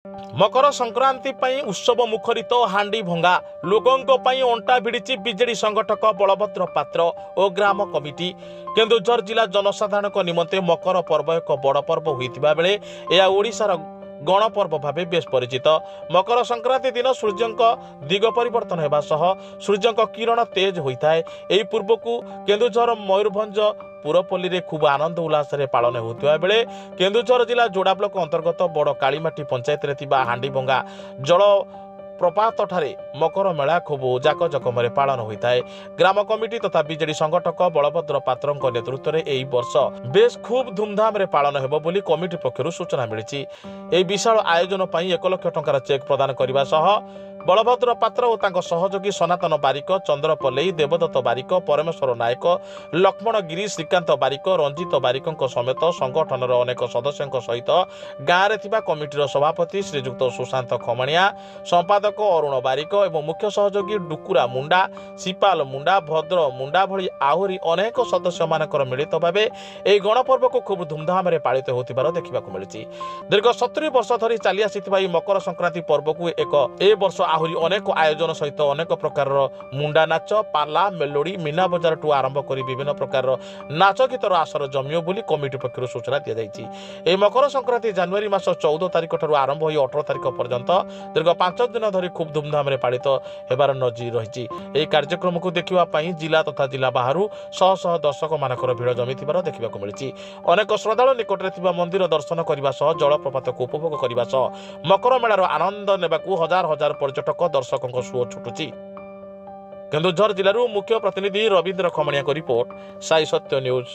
मकर संक्रांति पई उत्सव मुखरित हांडी भंगा लोकों पई अंटा भिड़ी बीजेडी संगठक बलभद्र पात्र और ग्राम कमिटी। केन्दुझर जिला जनसाधारण निमंते मकर पर्व एक बड़ पर्व होइतिबा बेले यह ओडिशार गणपर्व भाव बेस परिचित। मकर संक्रांति दिन सूर्य दिग परिवर्तन होगा सह सूर्य किरण तेज होता है। यही पूर्व को केन्दुझर मयूरभंज पुरपल्ली में खूब आनंद उल्लास पालन होता बेले केन्दुझर जिला जोड़ा ब्लॉक अंतर्गत बड़ कालीमाटी पंचायत में हांडी भंगा जल प्रपात ठारे मकर मेला खूब जाक जकम पालन होता है। ग्राम कमिटी तथा बीजेडी संगठक बलभद्र पात्र नेतृत्व में यही वर्ष बेस खूब धूमधाम पालन होब बोली कमिटी पक्षर सूचना मिली। यह विशाल आयोजन पर 1 लाख टंकार चेक प्रदान करने सह बलभद्र पात्र और तांको सहयोगी सनातन बारिक, चंद्र पल्लई, देवदत्त बारिक, परमेश्वर नायक, लक्ष्मण गिरी, श्रीकांत बारिक, रंजित बारिक समेत संगठन अनेक सदस्यों सहित गाँव में कमिटीर सभापति श्रीजुक्त सुशांत खमणिया, संपादक अरुण बारिक और मुख्य सहयोगी डुकुरा मुंडा, सीपाल मुंडा, भद्र मुंडा भली आहरी अनेक सदस्य मानकर मिलित भाव यह गणपर्व को खूब धूमधाम पालित होतिबार देखा मिली। दीर्घ 70 वर्ष धरी चली आसी मकर संक्रांति पर्व को ए वर्ष आहरी अनेक आयोजन सहित अनेक प्रकार मुंडा नाच, पाला, मेलोडी, मीना बजार ठू आरंभ कर विभिन्न प्रकार नाच गीतर आसर जमियो बोली कमिटी पक्षर सूचना दी जाइए। यह मकर संक्रांति जनवरी मास 14 तारिख ठारू आरंभ हो 18 तारिख पर्यंत दीर्घ 5 दिन धरी खूब धूमधाम पालित होबार नजिर रही। यह कार्यक्रम को देखा जिला तथा जिला बाहर शह शह दर्शक मानकर भिड़ जमी देखा मिली। अनेक श्रद्धालु निकट में मंदिर दर्शन करने जलप्रपात को उपभोग करने मकर मेलार आनंद नेबाकू हजार हजार पर्यटक दर्शकों सुओ छुटुची। केन्दुझर जिलूर मुख्य प्रतिनिधि रवींद्र खमणिया को रिपोर्ट साई सत्य न्यूज।